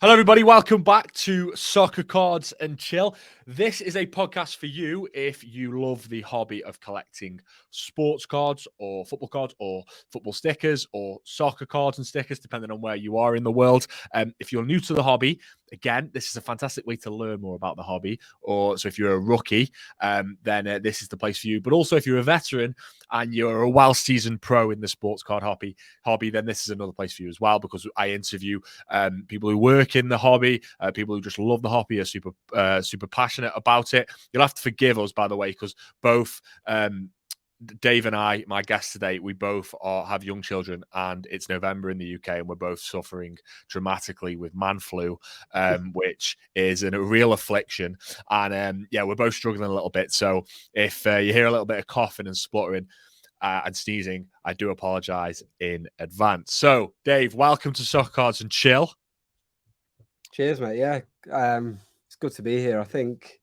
Hello, everybody. Welcome back to Soccer Cards and Chill. This is a podcast for you if you love the hobby of collecting sports cards or football stickers or soccer cards and stickers, depending on where you are in the world. If you're new to the hobby, again, this is a fantastic way to learn more about the hobby. So if you're a rookie, then this is the place for you. But also if you're a veteran and you're a well-seasoned pro in the sports card hobby, then this is another place for you as well, because I interview people who work in the hobby, people who just love the hobby, are super passionate about it. You'll have to forgive us, by the way, because both Dave and I, my guest today, we both have young children, and it's November in the UK, and we're both suffering dramatically with man flu, which is a real affliction. And we're both struggling a little bit. So if you hear a little bit of coughing and spluttering and sneezing, I do apologize in advance. So, Dave, welcome to Soccer Cards and Chill. Cheers, mate. Yeah, it's good to be here. I think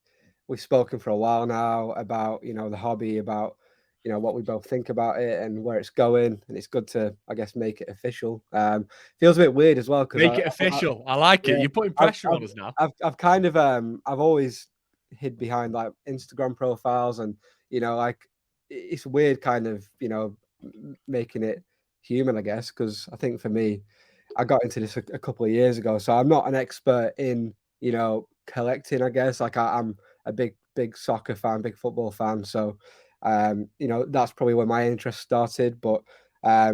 we've spoken for a while now about, the hobby, about, what we both think about it and where it's going. And it's good to, I guess, make it official. Feels a bit weird as well. Make it official. I like it. You're putting pressure on us now. I've kind of, I've always hid behind like Instagram profiles and, it's weird kind of, making it human, I guess, because I think for me, I got into this a couple of years ago, so I'm not an expert in, collecting, I guess. Like I'm a big soccer fan, big football fan. So, that's probably where my interest started. But I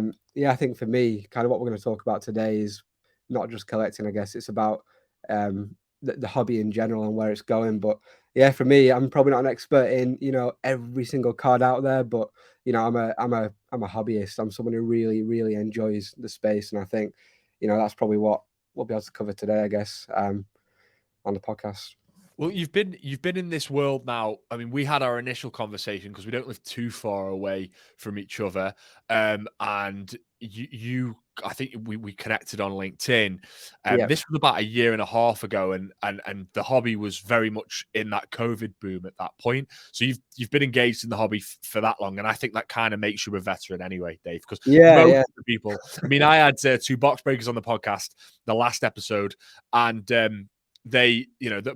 think for me, kind of what we're going to talk about today is not just collecting, I guess. It's about the hobby in general and where it's going. But yeah, for me, I'm probably not an expert in, every single card out there, but I'm a hobbyist. I'm someone who really enjoys the space, and I think that's probably what we'll be able to cover today, I guess, on the podcast. Well, you've been in this world now. I mean, we had our initial conversation because we don't live too far away from each other, and you I think we connected on LinkedIn. This was about a year and a half ago, and the hobby was very much in that COVID boom at that point. So you've been engaged in the hobby for that long, and I think that kind of makes you a veteran anyway, Dave. Because most of the people, I mean, I had two box breakers on the podcast, the last episode, and they,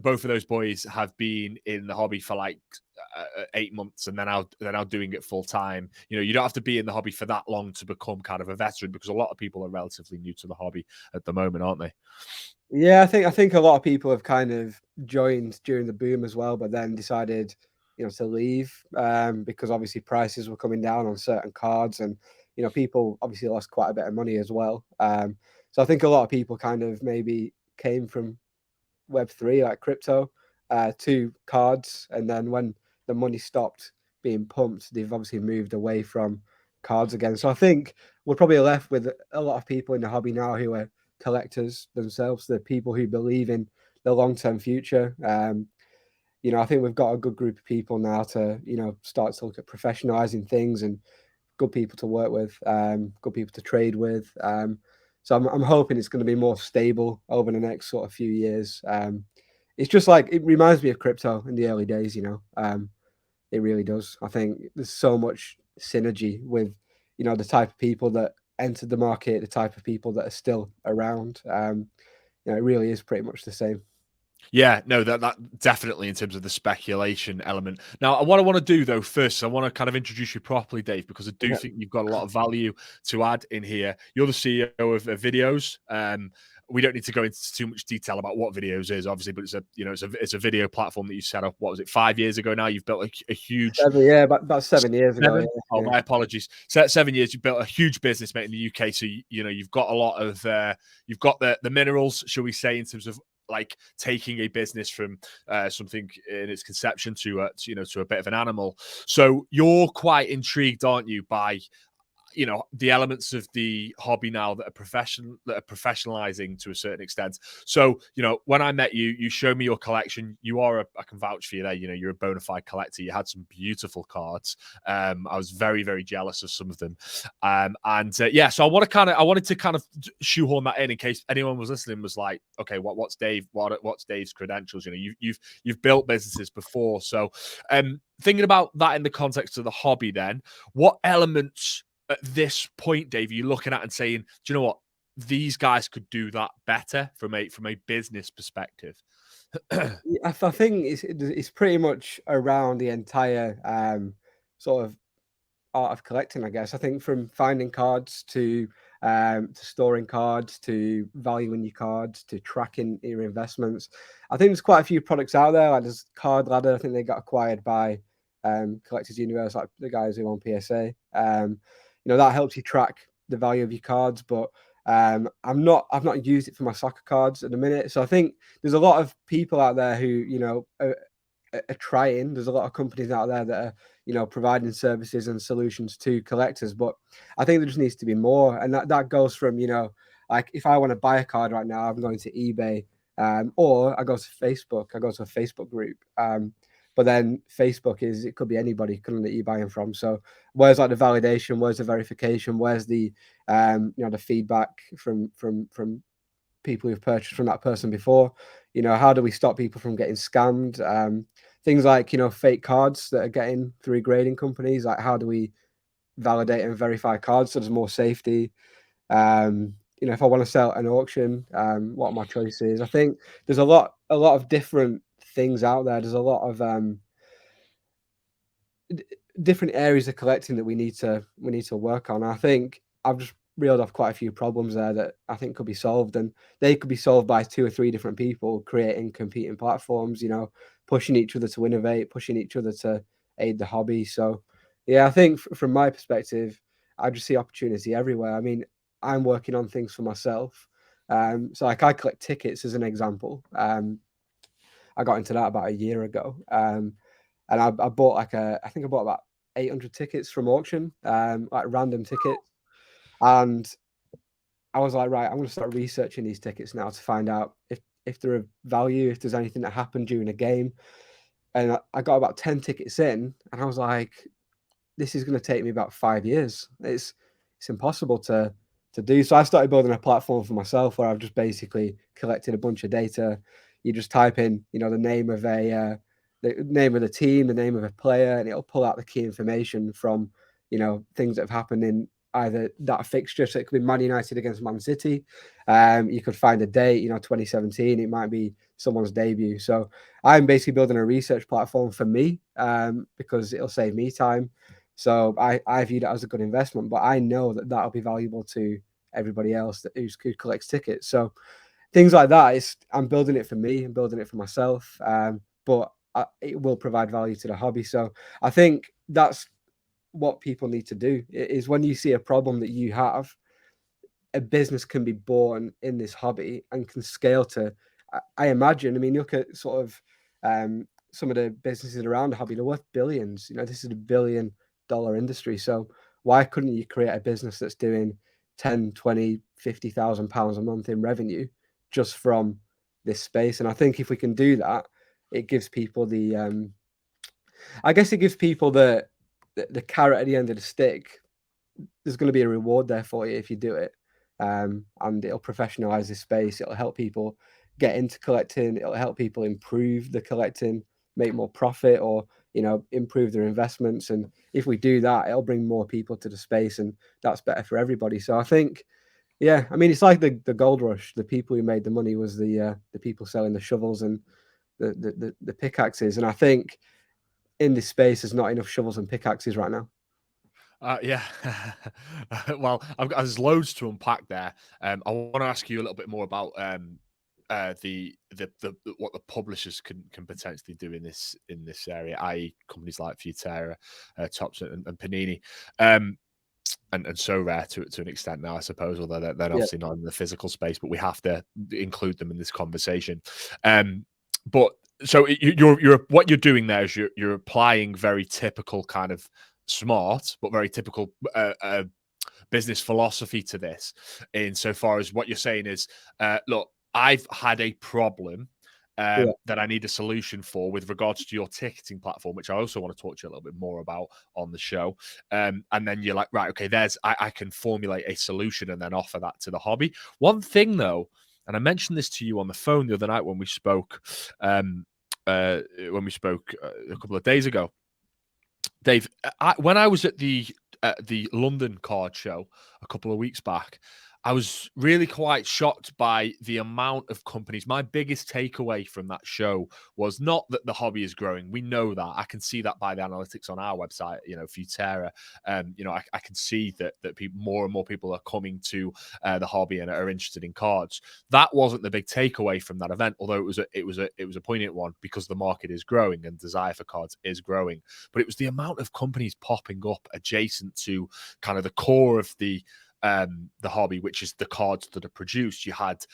both of those boys have been in the hobby for like 8 months, and then now doing it full time. You don't have to be in the hobby for that long to become kind of a veteran, because a lot of people are relatively new to the hobby at the moment, aren't they? Yeah, I think a lot of people have kind of joined during the boom as well, but then decided, to leave because obviously prices were coming down on certain cards, and people obviously lost quite a bit of money as well. So I think a lot of people kind of maybe came from Web3, like crypto, to cards, and then when the money stopped being pumped, they've obviously moved away from cards again. So I think we're probably left with a lot of people in the hobby now who are collectors themselves, the people who believe in the long-term future. I think we've got a good group of people now to, start to look at professionalizing things, and good people to work with, good people to trade with. So I'm hoping it's going to be more stable over the next sort of few years. It's just like, it reminds me of crypto in the early days, it really does. I think there's so much synergy with, the type of people that entered the market, the type of people that are still around. It really is pretty much the same. Yeah, no, that definitely in terms of the speculation element. Now, what I want to do though, first, I want to kind of introduce you properly, Dave, because I do think you've got a lot of value to add in here. You're the CEO of Viddyoze. We don't need to go into too much detail about what Viddyoze is, obviously, but it's a video platform that you set up. What was it, 5 years ago now? You've built a huge about 7 years ago. Yeah. Oh, my apologies. 7 years. You've built a huge business, mate, in the UK. So you've got a lot of you've got the minerals, shall we say, in terms of like taking a business from something in its conception to a bit of an animal. So you're quite intrigued, aren't you, by the elements of the hobby now that are professionalizing to a certain extent. So, when I met you, you showed me your collection. I can vouch for you there. You're a bona fide collector. You had some beautiful cards. I was very, very jealous of some of them. So I wanted to kind of shoehorn that in case anyone was listening was like, okay, what's Dave's credentials? You've built businesses before. So, thinking about that in the context of the hobby, then what elements at this point, Dave, are you looking at and saying, do you know what? these guys could do that better from a business perspective? I think it's pretty much around the entire sort of art of collecting, I guess. I think from finding cards to storing cards to valuing your cards to tracking your investments. I think there's quite a few products out there. Like there's Card Ladder. I think they got acquired by Collectors Universe, like the guys who own PSA. That helps you track the value of your cards, but I've not used it for my soccer cards at the minute. So I think there's a lot of people out there who are trying. There's a lot of companies out there that are providing services and solutions to collectors, but I think there just needs to be more, and that goes from like if I want to buy a card right now, I'm going to eBay, or I go to Facebook. I go to a Facebook group. But then Facebook it could be anybody that you're buying from. So where's like the validation? Where's the verification? Where's the the feedback from people who've purchased from that person before? How do we stop people from getting scammed? Things like fake cards that are getting through grading companies. Like how do we validate and verify cards so there's more safety? If I want to sell at an auction, what are my choices? I think there's a lot of different things out there. There's a lot of different areas of collecting that we need to work on. I think I've just reeled off quite a few problems there that I think could be solved, and they could be solved by 2 or 3 different people creating competing platforms, pushing each other to innovate, pushing each other to aid the hobby. So yeah, I think from my perspective, I just see opportunity everywhere. I mean, I'm working on things for myself. So like I collect tickets as an example. I got into that about a year ago. And I bought I think I bought about 800 tickets from auction, like random tickets. And I was like, right, I'm going to start researching these tickets now to find out if they're of value, if there's anything that happened during a game. And I got about 10 tickets in, and I was like, this is going to take me about 5 years. It's impossible to do. So I started building a platform for myself where I've just basically collected a bunch of data. You just type in, the name of the name of the team, the name of a player, and it'll pull out the key information from, things that have happened in either that fixture. So it could be Man United against Man City. You could find a date, 2017. It might be someone's debut. So I'm basically building a research platform for me because it'll save me time. So I viewed it as a good investment, but I know that that'll be valuable to everybody else who collects tickets. So things like that, I'm building it for me and building it for myself, but it will provide value to the hobby. So I think that's what people need to do, is when you see a problem that you have, a business can be born in this hobby and can scale to, I imagine, I mean, look at sort of some of the businesses around the hobby, they're worth billions. This is a $1 billion industry. So why couldn't you create a business that's doing 10, 20, 50,000 pounds a month in revenue just from this space? And I think if we can do that, it gives people the carrot at the end of the stick. There's going to be a reward there for you if you do it. And it'll professionalize this space. It'll help people get into collecting. It'll help people improve the collecting, make more profit, or improve their investments. And if we do that, it'll bring more people to the space, and that's better for everybody. So I think, yeah, I mean, it's like the gold rush. The people who made the money was the people selling the shovels and the pickaxes. And I think in this space, there's not enough shovels and pickaxes right now. Yeah. Well, there's loads to unpack there. I want to ask you a little bit more about the what the publishers can potentially do in this area, i.e., companies like Futera, Tops, and Panini, and so rare to an extent now, I suppose. Although they're obviously not in the physical space, but we have to include them in this conversation. But so you're what you're doing there is you're applying very typical kind of smart but very typical business philosophy to this, insofar as what you're saying is, look, I've had a problem that I need a solution for with regards to your ticketing platform, which I also want to talk to you a little bit more about on the show. And then you're like, right, okay, I can formulate a solution and then offer that to the hobby. One thing though, and I mentioned this to you on the phone the other night when we spoke, a couple of days ago, Dave, when I was at the London card show a couple of weeks back, I was really quite shocked by the amount of companies. My biggest takeaway from that show was not that the hobby is growing. We know that. I can see that by the analytics on our website, Futera. I can see that people, more and more people are coming to the hobby and are interested in cards. That wasn't the big takeaway from that event, although it was a poignant one because the market is growing and desire for cards is growing. But it was the amount of companies popping up adjacent to kind of the core of the hobby, which is the cards that are produced. You had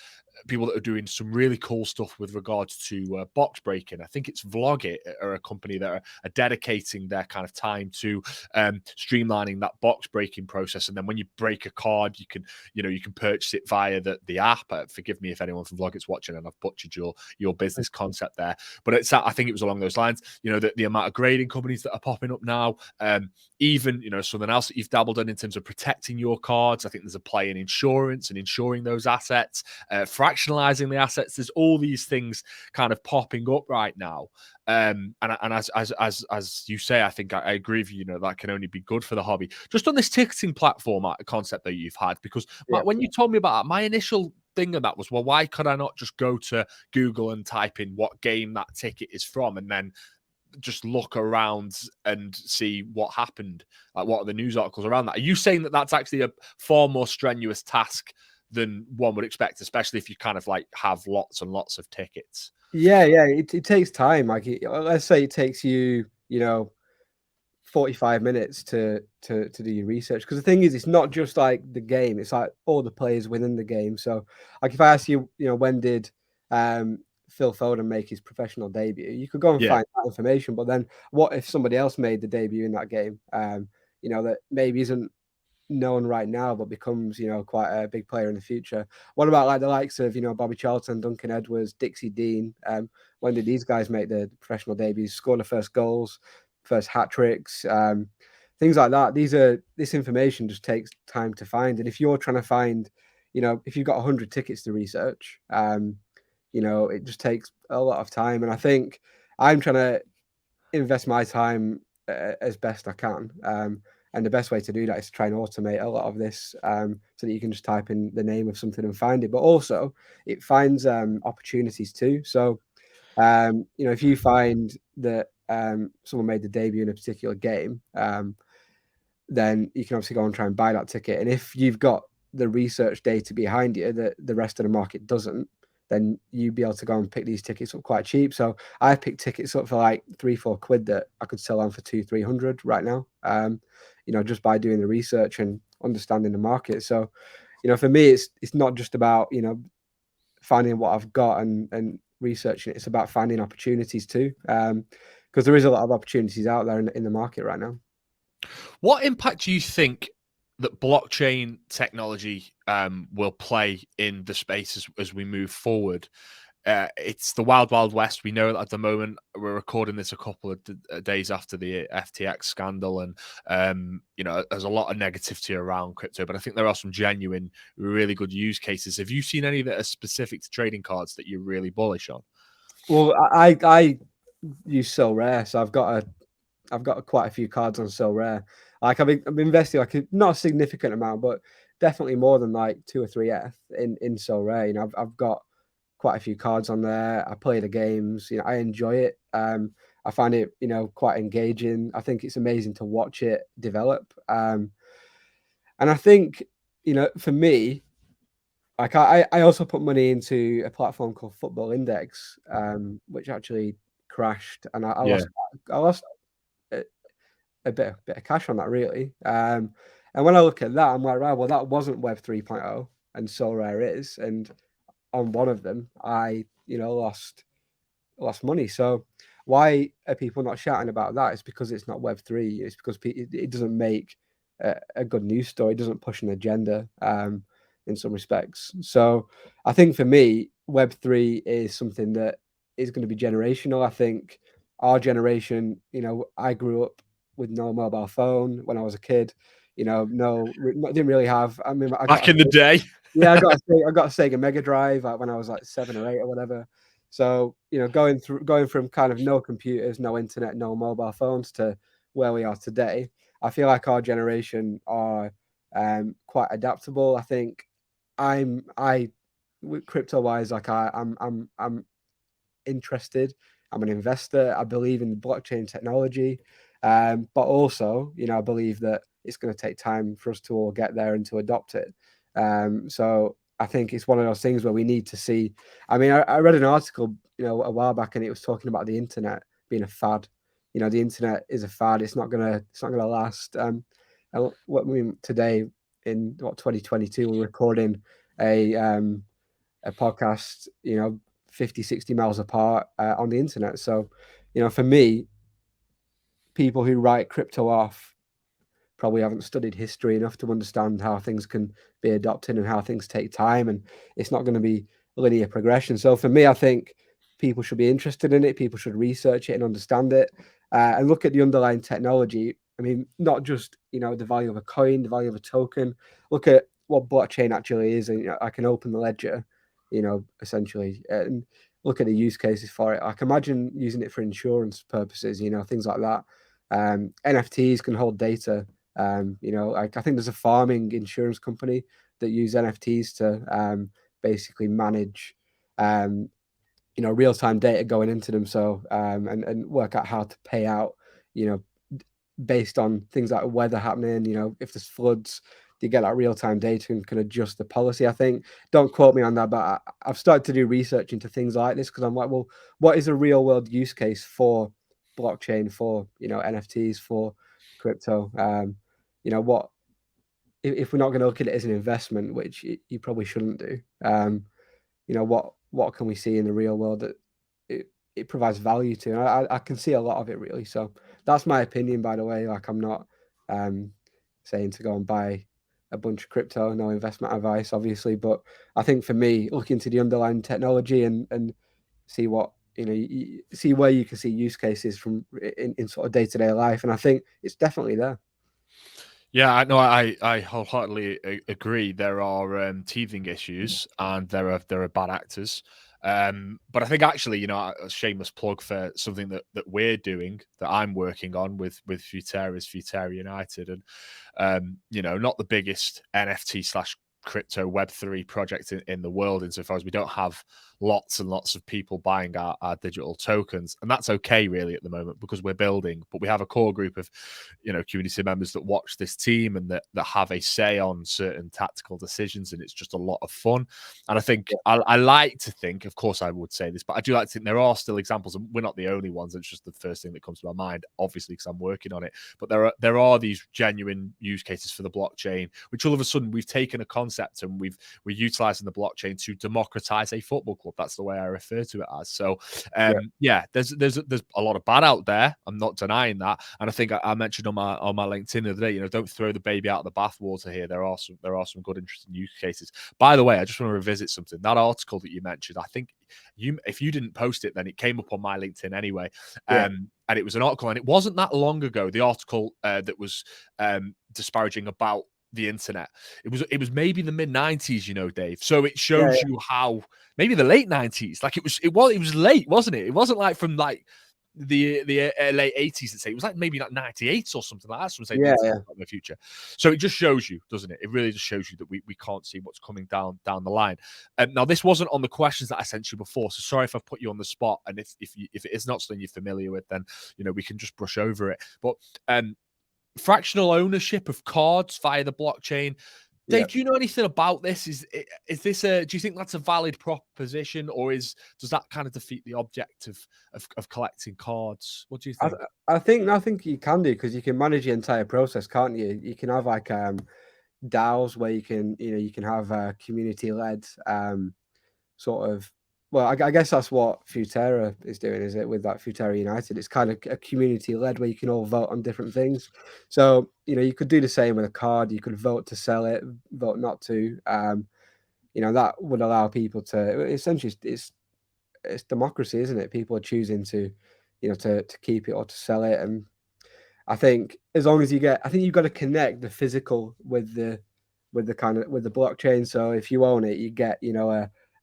people that are doing some really cool stuff with regards to box breaking. I think it's Vlogit are a company that are dedicating their kind of time to streamlining that box breaking process. And then when you break a card, you can purchase it via the app. Forgive me if anyone from Vlogit's watching and I've butchered your business concept there, but I think it was along those lines. The amount of grading companies that are popping up now, even something else that you've dabbled in terms of protecting your cards. I think there's a play in insurance and insuring those assets, fractionalizing the assets. There's all these things kind of popping up right now, and as you say, I think I agree with you. That can only be good for the hobby. Just on this ticketing platform concept that you've had, because when you told me about that, my initial thing of that was, well, why could I not just go to Google and type in what game that ticket is from, and then just look around and see what happened? Like, what are the news articles around that? Are you saying that that's actually a far more strenuous task than one would expect, especially if you kind of like have lots and lots of tickets? Yeah, it takes time. Like, let's say it takes you, 45 minutes to do your research. Because the thing is, it's not just like the game; it's like all the players within the game. So, like, if I ask you, when did Phil Foden make his professional debut? You could go and find that information. But then, what if somebody else made the debut in that game? That maybe isn't known right now, but becomes, quite a big player in the future. What about like the likes of, Bobby Charlton, Duncan Edwards, Dixie Dean? When did these guys make the professional debuts, score the first goals, first hat tricks, things like that? This information just takes time to find. And if you're trying to find, if you've got 100 tickets to research, it just takes a lot of time. And I think I'm trying to invest my time as best I can. And the best way to do that is to try and automate a lot of this, so that you can just type in the name of something and find it. But also, it finds opportunities too. So, if you find that someone made the debut in a particular game, then you can obviously go and try and buy that ticket. And if you've got the research data behind you that the rest of the market doesn't, then you'd be able to go and pick these tickets up quite cheap. So I picked tickets up for like £3-4 that I could sell on for 200-300 right now. Just by doing the research and understanding the market. So, for me, it's not just about finding what I've got and researching it. It's about finding opportunities too, because there is a lot of opportunities out there in the market right now. What impact do you think that blockchain technology will play in the space as we move forward? It's the wild, wild west. We know that at the moment. We're recording this a couple of days after the FTX scandal, and there's a lot of negativity around crypto, but I think there are some genuine, really good use cases. Have you seen any that are specific to trading cards that you're really bullish on? Well, I use So Rare, so I've got quite a few cards on So Rare. Like, I've invested like not a significant amount, but definitely more than like 2 or 3 F in So Rare. I've got quite a few cards on there. I play the games. I enjoy it. I find it, quite engaging. I think it's amazing to watch it develop. And I think, for me, like I also put money into a platform called Football Index, which actually crashed, and I lost a bit of cash on that, really. And when I look at that, I'm like, right, well, that wasn't Web 3.0, and So Rare is, and on one of them, I lost money. So why are people not shouting about that? It's because it's not Web3. It's because it doesn't make a good news story. It doesn't push an agenda in some respects. So I think for me, Web3 is something that is going to be generational. I think our generation, I grew up with no mobile phone when I was a kid. Didn't really have. I mean, Back in the day. Yeah, I got a Sega Mega Drive when I was like 7 or 8 or whatever. So, going from kind of no computers, no internet, no mobile phones to where we are today, I feel like our generation are quite adaptable. I think crypto wise, like I'm interested. I'm an investor. I believe in blockchain technology, but also, I believe that it's going to take time for us to all get there and to adopt it. So I think it's one of those things where we need to see. I mean, I read an article, a while back, and it was talking about the internet being a fad. The internet is a fad. It's not gonna last. What I mean, today in 2022, we're recording a podcast, 50, 60 miles apart on the internet. So, for me, people who write crypto off probably haven't studied history enough to understand how things can be adopted and how things take time. And it's not going to be linear progression. So for me, I think people should be interested in it. People should research it and understand it and look at the underlying technology. I mean, not just, the value of a coin, the value of a token. Look at what blockchain actually is. And I can open the ledger, essentially, and look at the use cases for it. I can imagine using it for insurance purposes, things like that. NFTs can hold data. I think there's a farming insurance company that use NFTs to basically manage, real-time data going into them. So, and work out how to pay out, based on things like weather happening, if there's floods, you get that real-time data and can adjust the policy. I think, don't quote me on that, but I've started to do research into things like this because I'm like, well, what is a real-world use case for blockchain, for, NFTs, for crypto? What if we're not going to look at it as an investment, which you probably shouldn't do? What can we see in the real world that it provides value to? And I can see a lot of it, really. So that's my opinion, by the way. Like, I'm not saying to go and buy a bunch of crypto, no investment advice, obviously. But I think for me, look into the underlying technology and see what, see where you can see use cases from in sort of day-to-day life. And I think it's definitely there. Yeah, I wholeheartedly agree. There are teething issues, and there are bad actors. But I think actually, a shameless plug for something that we're doing, that I'm working on with Futera, is Futera United, and not the biggest NFT slash crypto Web3 project in the world, insofar as we don't have lots and lots of people buying our digital tokens, and that's okay really at the moment because we're building. But we have a core group of community members that watch this team and that have a say on certain tactical decisions, and it's just a lot of fun. And I think I like to think, of course I would say this, but I do like to think there are still examples, and we're not the only ones. It's just the first thing that comes to my mind, obviously, because I'm working on it. But there are these genuine use cases for the blockchain, which all of a sudden we've taken a concept and we're utilizing the blockchain to democratize a football club. That's the way I refer to it as. So there's a lot of bad out there. I'm not denying that. And I think I mentioned on my LinkedIn the other day, don't throw the baby out of the bathwater here. There are some good, interesting use cases. By the way, I just want to revisit something. That article that you mentioned, I think if you didn't post it, then it came up on my LinkedIn anyway. And it was an article, and it wasn't that long ago. The article that was disparaging about the internet. It was maybe the mid-90s, Dave. So it shows you how maybe the late 90s. Like it was late, wasn't it? It wasn't like from like the late 80s, let's say. It was like maybe like 98 or something like that. So saying the future. So it just shows you, doesn't it? It really just shows you that we can't see what's coming down the line. Now this wasn't on the questions that I sent you before, so sorry if I've put you on the spot. And if it is not something you're familiar with, then we can just brush over it. But fractional ownership of cards via the blockchain. Dave, do you know anything about this? Is this do you think that's a valid proposition, or does that kind of defeat the object of collecting cards? What do you think? I think you can do, because you can manage the entire process, can't you? You can have like DAOs where you can have community led sort of. Well, I guess that's what Futera is doing, is it? With that Futera United, it's kind of a community led where you can all vote on different things. So you could do the same with a card. You could vote to sell it, vote not to. That would allow people to essentially, it's democracy, isn't it? People are choosing to keep it or to sell it. And I think as long as I think you've got to connect the physical with the blockchain. So if you own it, you get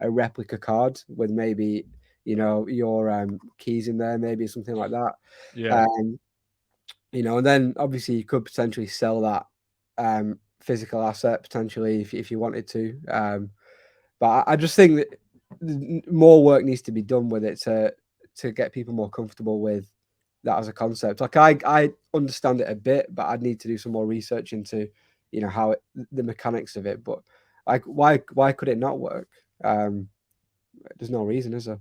a replica card with maybe your keys in there, maybe something like that. And then obviously you could potentially sell that physical asset potentially if you wanted to. But I just think that more work needs to be done with it to get people more comfortable with that as a concept. Like I understand it a bit, but I'd need to do some more research into, you know, how the mechanics of it. But like, why could it not work? There's no reason, is there?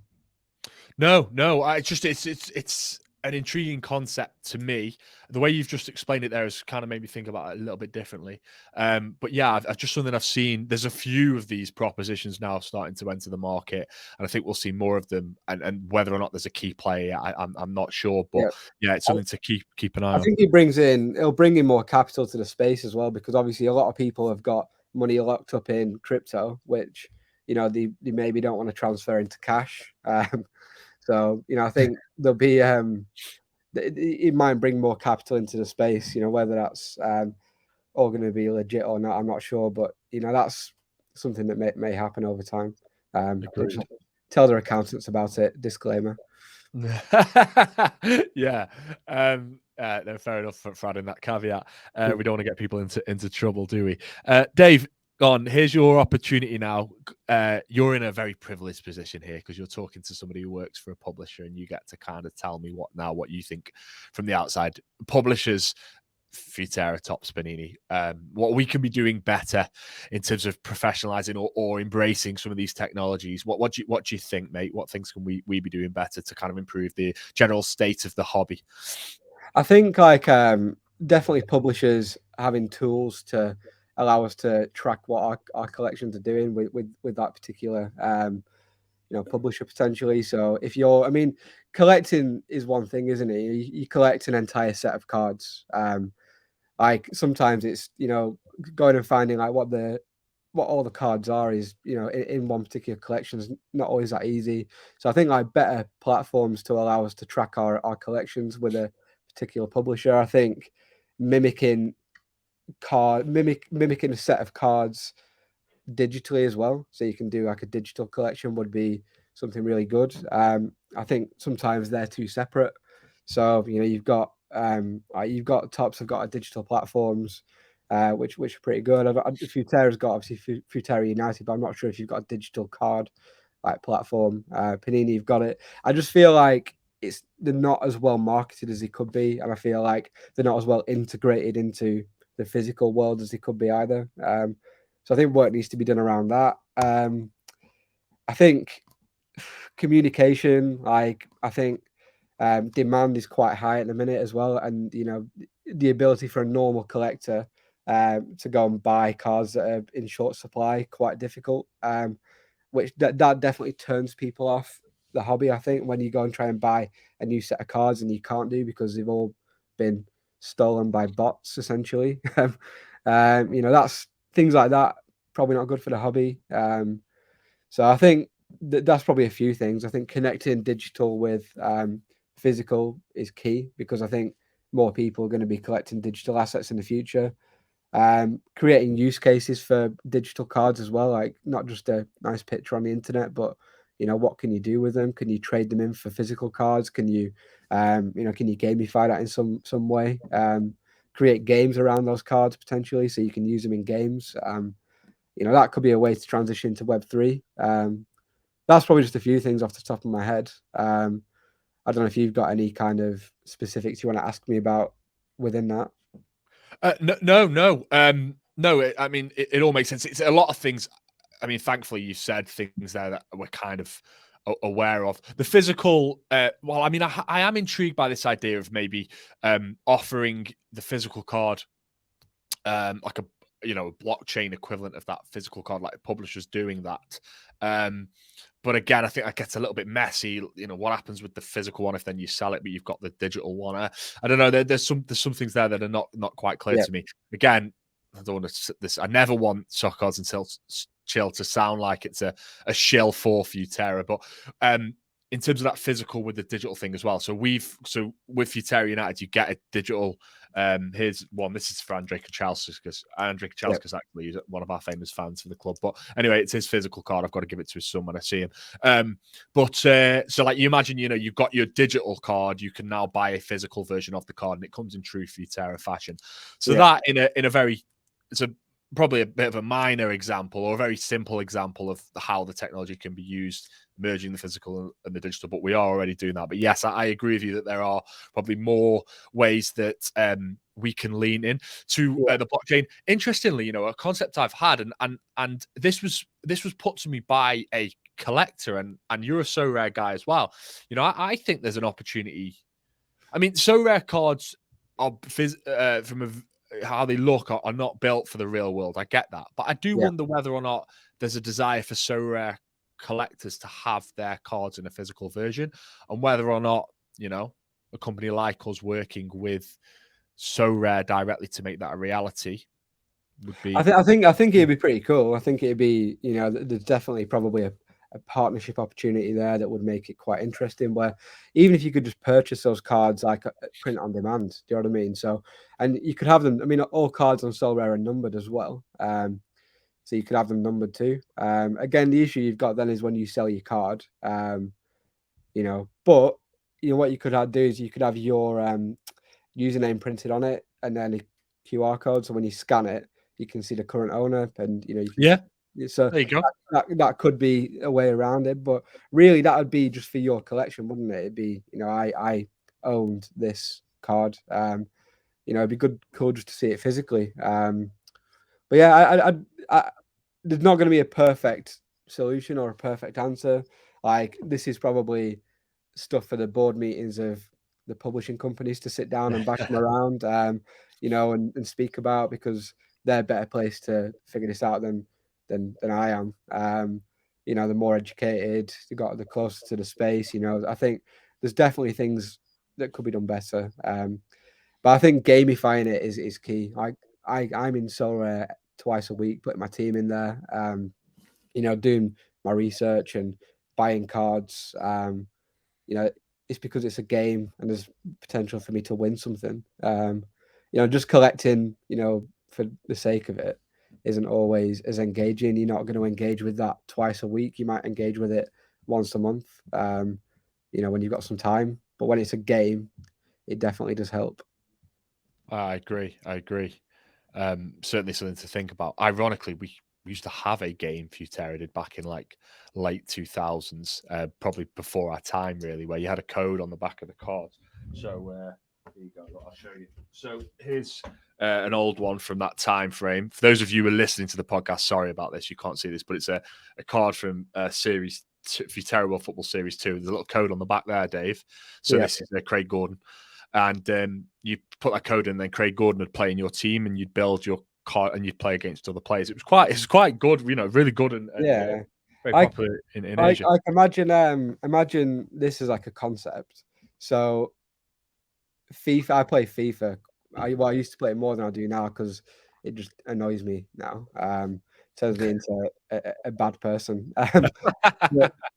No. I just it's an intriguing concept to me. The way you've just explained it there has kind of made me think about it a little bit differently. But yeah, I've just something I've seen. There's a few of these propositions now starting to enter the market, and I think we'll see more of them. And whether or not there's a key player, I'm not sure. But Yeah. yeah, it's something to keep an eye I on. think it'll bring in more capital to the space as well, because obviously a lot of people have got money locked up in crypto, which, you know, they maybe don't want to transfer into cash. So, you know, I think there'll be it might bring more capital into the space, you know, whether that's all going to be legit or not, I'm not sure, but you know, that's something that may happen over time. They'll just tell their accountants about it. Disclaimer. Yeah. No, fair enough for adding that caveat. We don't want to get people into trouble, do we? Dave, here's your opportunity now. You're in a very privileged position here because you're talking to somebody who works for a publisher, and you get to kind of tell me what you think from the outside. Publishers, Futera, Tops, Panini, what we can be doing better in terms of professionalizing or embracing some of these technologies. What do you think, mate? What things can we be doing better to kind of improve the general state of the hobby? I think like definitely publishers having tools to allow us to track what our collections are doing with that particular you know, publisher potentially. So if I mean, collecting is one thing, isn't it? You collect an entire set of cards. Like sometimes it's, you know, going and finding like what all the cards are is, you know, in one particular collection is not always that easy. So I think like better platforms to allow us to track our collections with a particular publisher. I think mimicking a set of cards digitally as well, so you can do like a digital collection would be something really good. I think sometimes they're too separate. So you know, you've got Tops have got digital platforms, which are pretty good. Futera's got obviously Futera United, but I'm not sure if you've got a digital card like platform. Panini, you've got it. I just feel like they're not as well marketed as they could be, and I feel like they're not as well integrated into the physical world as they could be either. So I think work needs to be done around that. I think communication, like I think demand is quite high at the minute as well, and you know, the ability for a normal collector to go and buy cards that are in short supply quite difficult. Which that definitely turns people off the hobby. I think when you go and try and buy a new set of cards and you can't do because they've all been stolen by bots essentially. You know, that's things like that probably not good for the hobby. So I think that's probably a few things. I think connecting digital with physical is key, because I think more people are going to be collecting digital assets in the future. Creating use cases for digital cards as well, like not just a nice picture on the internet, but you know, what can you do with them? Can you trade them in for physical cards? Can you, you know, can you gamify that in some way? Create games around those cards potentially, so you can use them in games. You know, that could be a way to transition to Web3. That's probably just a few things off the top of my head. I don't know if you've got any kind of specifics you want to ask me about within that. No. I mean, it all makes sense. It's a lot of things. I mean, thankfully, you said things there that we're kind of aware of. The physical, well, I mean, I am intrigued by this idea of maybe offering the physical card like a, you know, a blockchain equivalent of that physical card, like publishers doing that. But again, I think that gets a little bit messy. You know, what happens with the physical one if then you sell it, but you've got the digital one? I don't know. There's some things there that are not quite clear to me. Again, I don't want to this. I never want Soccer Cards and Chill to sound like it's a shill for Futera, but in terms of that physical with the digital thing as well. So with Futera United, you get a digital. Here's one. This is for Andre Kanchelskis, because Andre Kanchelskis actually is one of our famous fans for the club. But anyway, it's his physical card. I've got to give it to his son when I see him. So like you imagine, you know, you've got your digital card. You can now buy a physical version of the card, and it comes in true Futera fashion. So that in a very, it's a probably a bit of a minor example or a very simple example of how the technology can be used, merging the physical and the digital, but we are already doing that. But yes, I agree with you that there are probably more ways that we can lean in to the blockchain. Interestingly, a concept I've had, and this was put to me by a collector, and you're a So Rare guy as well. I think there's an opportunity. I mean, So Rare cards are from how they look are not built for the real world. I get that, but I do wonder whether or not there's a desire for So Rare collectors to have their cards in a physical version, and whether or not a company like us working with So Rare directly to make that a reality would be. I think it'd be pretty cool. I think it'd be, there's definitely probably a partnership opportunity there that would make it quite interesting, where even if you could just purchase those cards like print on demand, do you know what I mean? So, and you could have them, I mean, all cards on So Rare are numbered as well. So you could have them numbered too. Again, the issue you've got then is when you sell your card, but what you could do is you could have your username printed on it and then a QR code. So when you scan it, you can see the current owner, and so there you go. That could be a way around it, but really that would be just for your collection, wouldn't it? It'd be, I owned this card. It'd be cool just to see it physically. But yeah, there's not going to be a perfect solution or a perfect answer. Like, this is probably stuff for the board meetings of the publishing companies to sit down and bash them around, and speak about, because they're better placed to figure this out than I am. They're more educated, they're closer to the space. I think there's definitely things that could be done better. But I think gamifying it is key. I'm in So Rare twice a week, putting my team in there, doing my research and buying cards. It's because it's a game and there's potential for me to win something. Just collecting, for the sake of it isn't always as engaging. You're not going to engage with that twice a week. You might engage with it once a month, when you've got some time. But when it's a game, it definitely does help. I agree. Certainly something to think about. Ironically, we used to have a game Futera did back in like late 2000s, probably before our time really, where you had a code on the back of the card. So here you go. I'll show you. So here's an old one from that time frame. For those of you who are listening to the podcast, sorry about this, you can't see this, but it's a card from Series Futera World Football Series 2. There's a little code on the back there, Dave. So this is Craig Gordon. And you put that code in, then Craig Gordon would play in your team, and you'd build your card, and you'd play against other players. It's quite good, really good, and very popular in Asia. I can imagine this is like a concept. So FIFA, I play FIFA. I used to play it more than I do now because it just annoys me now. Turns me into a bad person.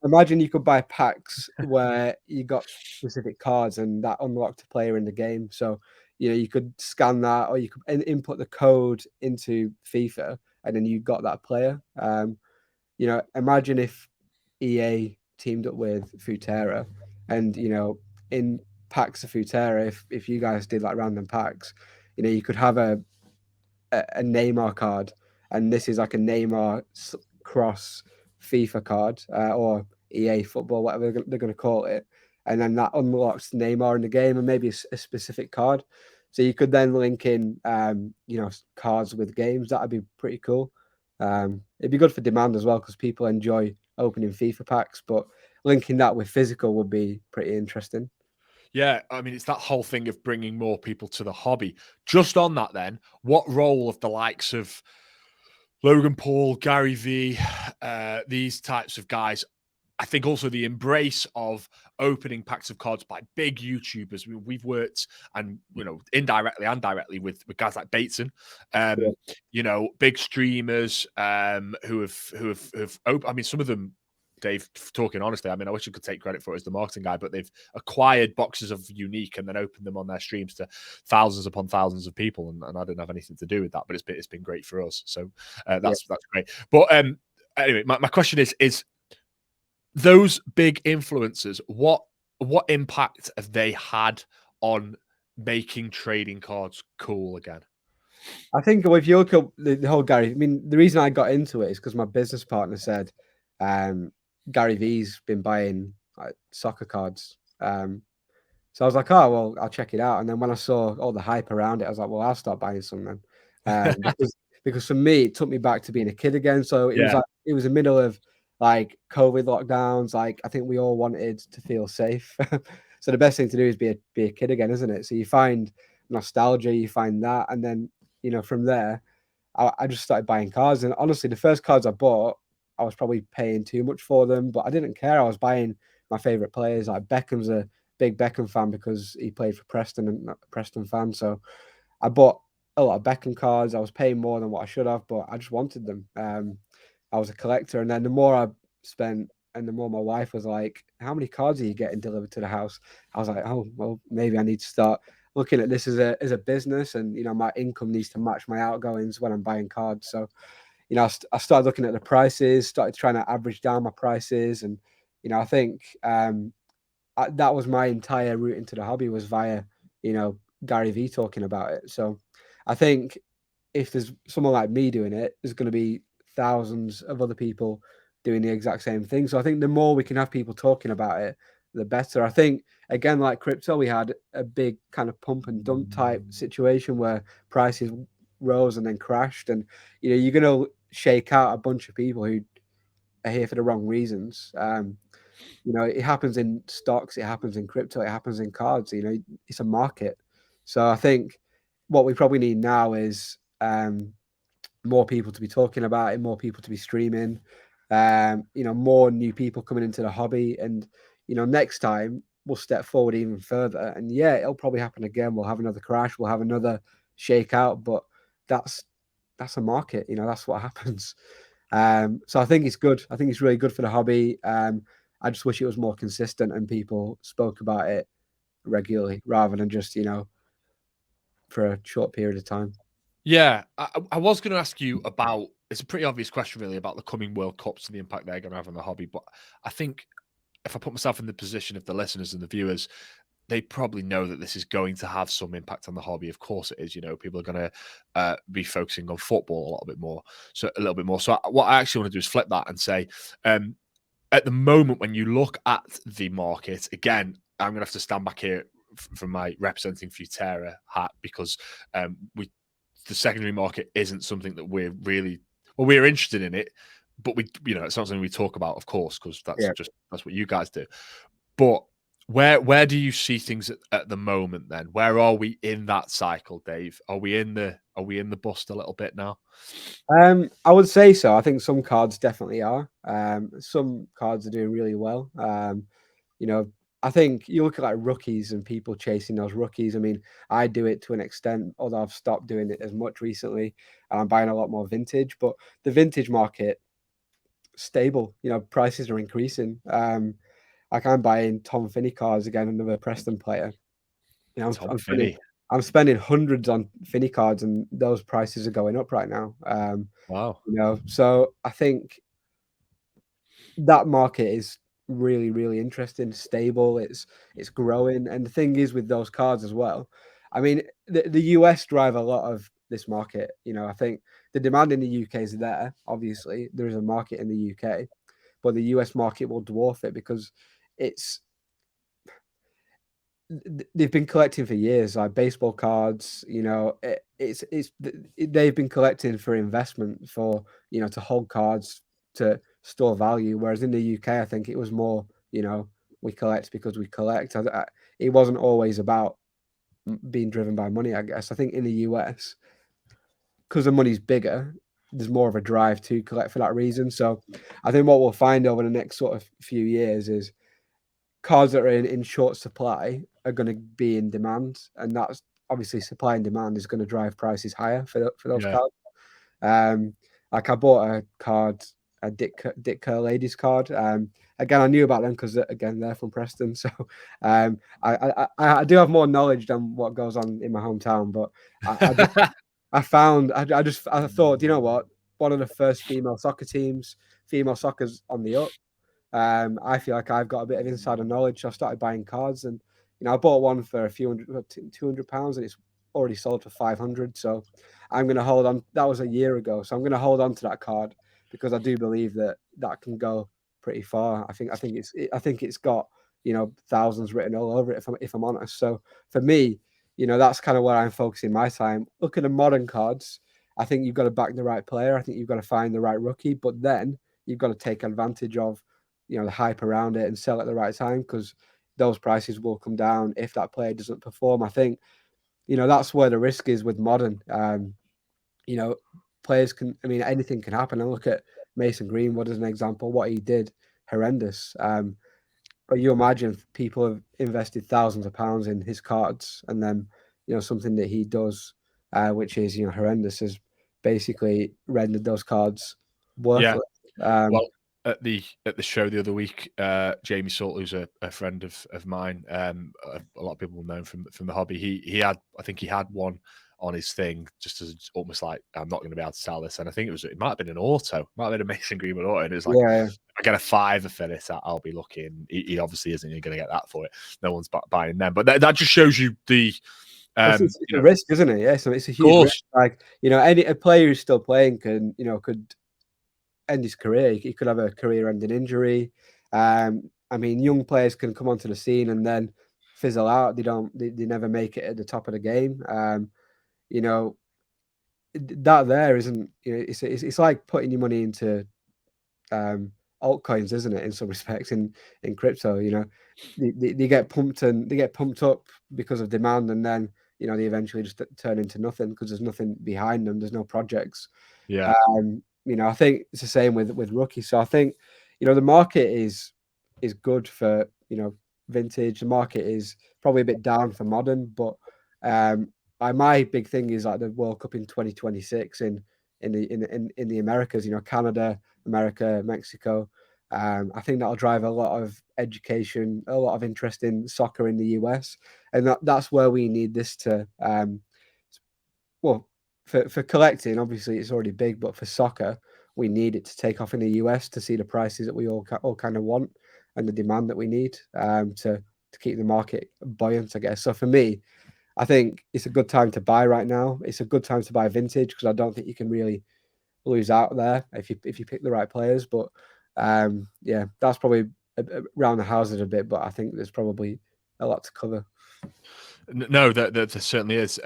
Imagine you could buy packs where you got specific cards and that unlocked a player in the game. So, you could scan that, or you could input the code into FIFA, and then you got that player. Imagine if EA teamed up with Futera, and in packs of Futera, if you guys did like random packs, you could have a Neymar card, and this is like a Neymar cross FIFA card, or EA football, whatever they're going to call it, and then that unlocks Neymar in the game and maybe a specific card. So you could then link in, cards with games. That'd be pretty cool. It'd be good for demand as well, because people enjoy opening FIFA packs, but linking that with physical would be pretty interesting. Yeah, I mean, it's that whole thing of bringing more people to the hobby. Just on that, then, what role of the likes of Logan Paul, Gary V, these types of guys, I think also the embrace of opening packs of cards by big YouTubers. I mean, we've worked, and indirectly and directly with guys like Bateson, big streamers who have opened. I mean, some of them, Dave, talking honestly, I mean, I wish I could take credit for it as the marketing guy, but they've acquired boxes of Unique and then opened them on their streams to thousands upon thousands of people, and I didn't have anything to do with that, but it's been great for us. So that's great. But anyway, my question is those big influencers, what impact have they had on making trading cards cool again? I think if you look at the whole Gary, I mean, the reason I got into it is because my business partner said Gary V's been buying like soccer cards. So I was like, oh well, I'll check it out. And then when I saw all the hype around it, I was like, well, I'll start buying some then. Because for me, it took me back to being a kid again. So it was Yeah. like it was the middle of like COVID lockdowns. Like I think we all wanted to feel safe. So the best thing to do is be a kid again, isn't it? So you find nostalgia, you find that, and then from there, I just started buying cards. And honestly, the first cards I bought, I was probably paying too much for them, but I didn't care. I was buying my favorite players. Like Beckham's a big Beckham fan because he played for Preston and not a Preston fan. So I bought a lot of Beckham cards. I was paying more than what I should have, but I just wanted them. I was a collector, and then the more I spent, and the more my wife was like, "How many cards are you getting delivered to the house?" I was like, "Oh, well, maybe I need to start looking at this as a business, and my income needs to match my outgoings when I'm buying cards." So, I started looking at the prices, started trying to average down my prices, and I think that was my entire route into the hobby was via Gary V talking about it. So I think if there's someone like me doing it, there's going to be thousands of other people doing the exact same thing. So I think the more we can have people talking about it, the better. I think again, like crypto, we had a big kind of pump and dump type situation where prices rose and then crashed, and you're going to shake out a bunch of people who are here for the wrong reasons. It happens in stocks, it happens in crypto, it happens in cards. It's a market. So I think what we probably need now is more people to be talking about it, more people to be streaming, more new people coming into the hobby. And, next time we'll step forward even further. And yeah, it'll probably happen again. We'll have another crash, we'll have another shakeout, but that's a market, that's what happens. So I think it's good. I think it's really good for the hobby. I just wish it was more consistent and people spoke about it regularly rather than just, for a short period of time. Yeah, I was going to ask you about. It's a pretty obvious question, really, about the coming World Cups and the impact they're going to have on the hobby. But I think if I put myself in the position of the listeners and the viewers, they probably know that this is going to have some impact on the hobby. Of course, it is. People are going to be focusing on football a little bit more. So what I actually want to do is flip that and say, at the moment, when you look at the market, again, I'm going to have to stand back here from my representing Futera hat because the secondary market isn't something that we're really we're interested in it, but it's not something we talk about, of course, because that's what you guys do. But where do you see things at the moment then? Where are we in that cycle, Dave? Are we in the bust a little bit now? I would say so. I think some cards definitely are. Some cards are doing really well. I think you look at like rookies and people chasing those rookies. I mean, I do it to an extent, although I've stopped doing it as much recently. And I'm buying a lot more vintage, but the vintage market stable. Prices are increasing. Like I'm buying Tom Finney cards again, another Preston player. Tom Finney. I'm spending hundreds on Finney cards, and those prices are going up right now. Wow. So I think that market is really, really interesting, stable. It's growing, and the thing is with those cards as well. I mean, the US drive a lot of this market. I think the demand in the UK is there. Obviously, there is a market in the UK, but the US market will dwarf it because it's they've been collecting for years, like baseball cards. They've been collecting for investment for to hold cards to store value. Whereas in the UK, I think it was more we collect because we collect. It wasn't always about being driven by money. I guess I think in the US, because the money's bigger, there's more of a drive to collect for that reason. So I think what we'll find over the next sort of few years is cards that are in short supply are going to be in demand, and that's obviously supply and demand is going to drive prices higher for those cards. Like I bought a card, a Dick Kerr ladies card. Again, I knew about them because again they're from Preston, so I do have more knowledge than what goes on in my hometown. But I thought, you know what, one of the first female soccer teams, female soccer's on the up. I feel like I've got a bit of insider knowledge. So I started buying cards, and I bought one for a few hundred, £200, and it's already sold for 500. So I'm going to hold on. That was a year ago, so I'm going to hold on to that card because I do believe that that can go pretty far. I think it's got, you know, thousands written all over it, if I'm honest. So for me, you know, that's kind of where I'm focusing my time. Looking at modern cards, I think you've got to back the right player. I think you've got to find the right rookie, but then you've got to take advantage of, you know, the hype around it and sell at the right time, because those prices will come down if that player doesn't perform. I think, you know, that's where the risk is with modern. You know, players can, I mean, anything can happen. And look at Mason Greenwood as an example. What he did, horrendous. But you imagine people have invested thousands of pounds in his cards, and then, you know, something that he does, which is, you know, horrendous, has basically rendered those cards Yeah. worthless. Well, at the show the other week, Jamie Salt, who's a friend of mine, a lot of people will know him from the hobby. He had, I think he had one on his thing, just as almost like, I'm not going to be able to sell this. And I think it might have been an auto, might have been a Mason Greenwood auto. And it was like, Yeah, if I get a $5 for this, I'll be looking. He obviously isn't going to get that for it. No one's buying them. But that just shows you the it's you a know, risk, isn't it? Yeah, so it's a huge risk. Like, you know, a player who's still playing can, you know, could end his career. He could have a career-ending injury. I mean, young players can come onto the scene and then fizzle out. They never make it at the top of the game. You know, that there isn't. You know, it's like putting your money into altcoins, isn't it? In some respects, in crypto, you know, they get pumped and they get pumped up because of demand, and then, you know, they eventually just turn into nothing because there's nothing behind them. There's no projects. yeah. You know, I think it's the same with rookies. So I think, you know, the market is good for, you know, vintage. The market is probably a bit down for modern, but my big thing is like the World Cup in 2026 in the Americas. You know, Canada, America, Mexico. I think that'll drive a lot of education, a lot of interest in soccer in the US, and that's where we need this to. Well, for collecting, obviously it's already big, but for soccer, we need it to take off in the US to see the prices that we all kind of want and the demand that we need, to keep the market buoyant, I guess. So for me, I think it's a good time to buy right now. It's a good time to buy vintage because I don't think you can really lose out there if you pick the right players. But yeah, that's probably around the houses a bit, but I think there's probably a lot to cover. No, that certainly is.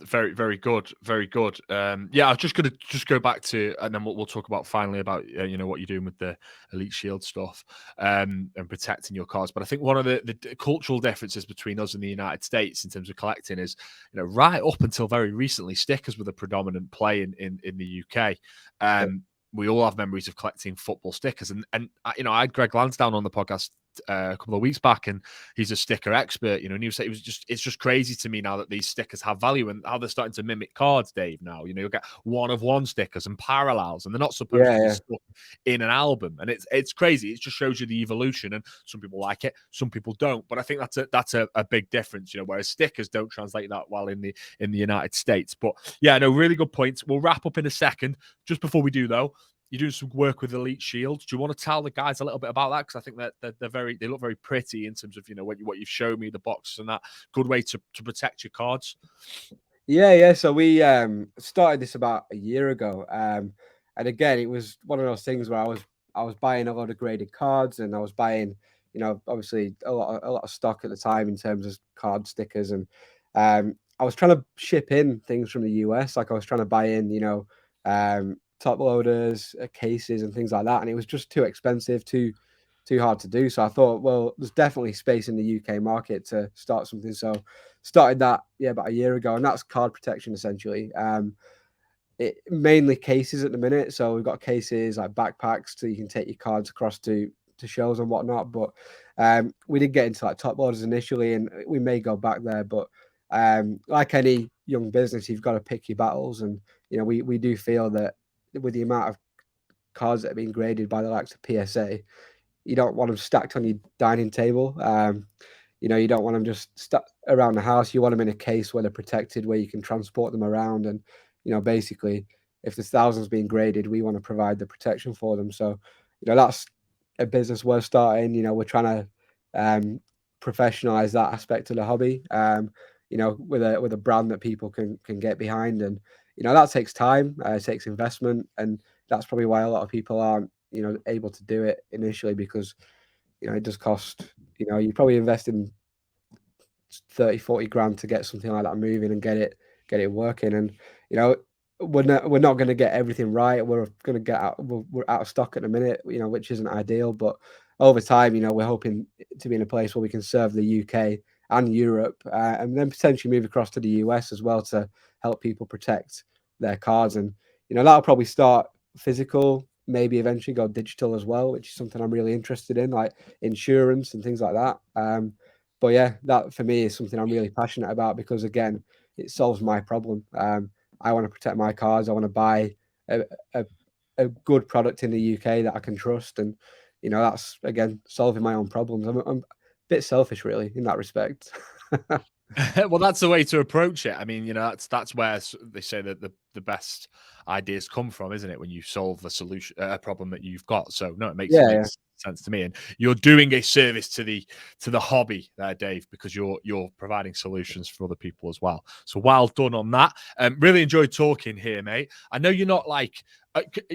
Very, very good, very good. Yeah, I'm just gonna go back to, and then we'll talk about finally about you know, what you're doing with the Elite Shield stuff, and protecting your cards. But I think one of the cultural differences between us and the United States in terms of collecting is, you know, right up until very recently, stickers were the predominant play in the UK. We all have memories of collecting football stickers, and you know, I had Greg Lansdowne on the podcast a couple of weeks back, and he's a sticker expert, you know, and he was saying it's just crazy to me now that these stickers have value and how they're starting to mimic cards, Dave. Now, you know, you'll get one of one stickers and parallels, and they're not supposed to be stuck in an album, and it's crazy. It just shows you the evolution, and some people like it, some people don't. But I think that's a big difference, you know, whereas stickers don't translate that well in the United States. But yeah, no, really good points. We'll wrap up in a second. Just before we do, though, you're doing some work with Elite Shield. Do you want to tell the guys a little bit about that? Because I think that they look very pretty in terms of, you know, what you've showed me, the boxes and that. Good way to protect your cards. Yeah. So we started this about a year ago, and again, it was one of those things where I was buying a lot of graded cards, and I was buying, you know, obviously a lot of stock at the time in terms of card stickers, and I was trying to ship in things from the US, like I was trying to buy in, you know, top loaders, cases, and things like that, and it was just too expensive, too hard to do. So I thought, well, there's definitely space in the UK market to start something. So started that, yeah, about a year ago, and that's card protection essentially. It mainly cases at the minute. So we've got cases like backpacks, so you can take your cards across to shows and whatnot. But we did get into like top loaders initially, and we may go back there. But like any young business, you've got to pick your battles, and you know, we do feel that with the amount of cards that are being graded by the likes of PSA, you don't want them stacked on your dining table. You know, you don't want them just stuck around the house. You want them in a case where they're protected, where you can transport them around. And, you know, basically, if there's thousands being graded, we want to provide the protection for them. So, you know, that's a business we're starting. You know, we're trying to professionalize that aspect of the hobby. with a brand that people can get behind. And that takes time, it takes investment, and that's probably why a lot of people aren't able to do it initially, because it does cost. You probably invest in 30-40 grand to get something like that moving and get it working. And we're not going to get everything right. We're going to get out. We're out of stock at the minute, which isn't ideal. But over time, we're hoping to be in a place where we can serve the UK and Europe, and then potentially move across to the US as well to help people protect their cards. And that'll probably start physical, maybe eventually go digital as well, which is something I'm really interested in, like insurance and things like that. But yeah, that for me is something I'm really passionate about, because again, it solves my problem. I want to protect my cards. I want to buy a good product in the UK that I can trust, and that's again solving my own problems. I'm a bit selfish, really, in that respect. Well, that's the way to approach it. I mean, that's where they say that the best ideas come from, isn't it? When you solve a problem that you've got. So no, it makes sense to me. And you're doing a service to the hobby there, Dave, because you're providing solutions for other people as well. So well done on that. Really enjoyed talking here, mate. I know you're not like.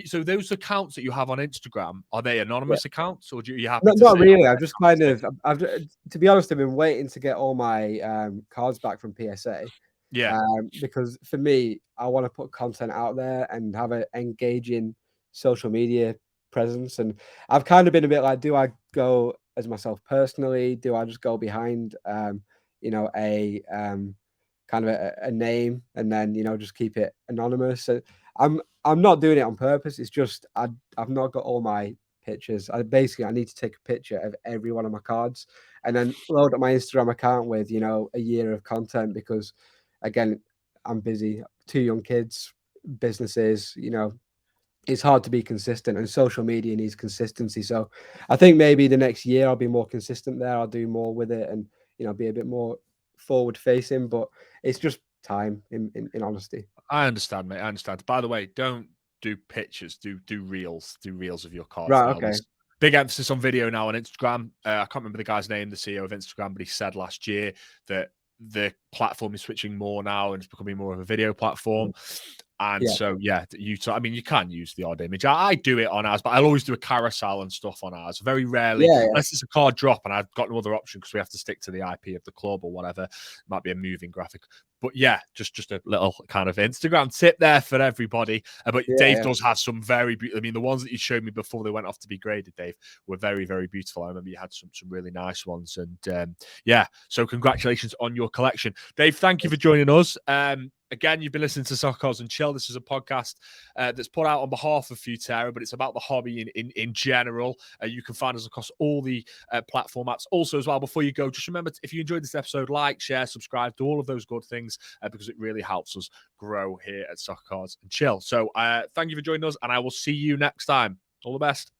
So those accounts that you have on Instagram, are they anonymous accounts, or do you happy to not say really. I've just kind of, to be honest, I've been waiting to get all my cards back from PSA. Yeah. Because for me, I want to put content out there and have an engaging social media presence. And I've kind of been a bit like, do I go as myself personally? Do I just go behind, a kind of a name, and then just keep it anonymous? So I'm not doing it on purpose. It's just I've not got all my pictures. I need to take a picture of every one of my cards and then load up my Instagram account with a year of content, because again, I'm busy, 2 young kids, businesses, it's hard to be consistent, and social media needs consistency. So I think maybe the next year I'll be more consistent there. I'll do more with it and, be a bit more forward facing, but it's just time in honesty. I understand, mate. I understand. By the way, don't do pictures. Do reels. Do reels of your cards Right. now. Okay. There's big emphasis on video now on Instagram. I can't remember the guy's name, the CEO of Instagram, but he said last year that the platform is switching more now and it's becoming more of a video platform. And so, I mean, you can use the odd image. I do it on ours, but I'll always do a carousel and stuff on ours. Very rarely, unless it's a card drop and I've got no other option because we have to stick to the IP of the club or whatever. It might be a moving graphic. But yeah, just a little kind of Instagram tip there for everybody. But Dave does have some very beautiful. I mean, the ones that you showed me before they went off to be graded, Dave, were very, very beautiful. I remember you had some really nice ones. And so congratulations on your collection. Dave, thank you for joining us. Again, you've been listening to Soccer Cards and Chill. This is a podcast that's put out on behalf of Futera, but it's about the hobby in general. You can find us across all the platform apps. Also, as well, before you go, just remember, if you enjoyed this episode, like, share, subscribe, do all of those good things because it really helps us grow here at Soccer Cards and Chill. So thank you for joining us, and I will see you next time. All the best.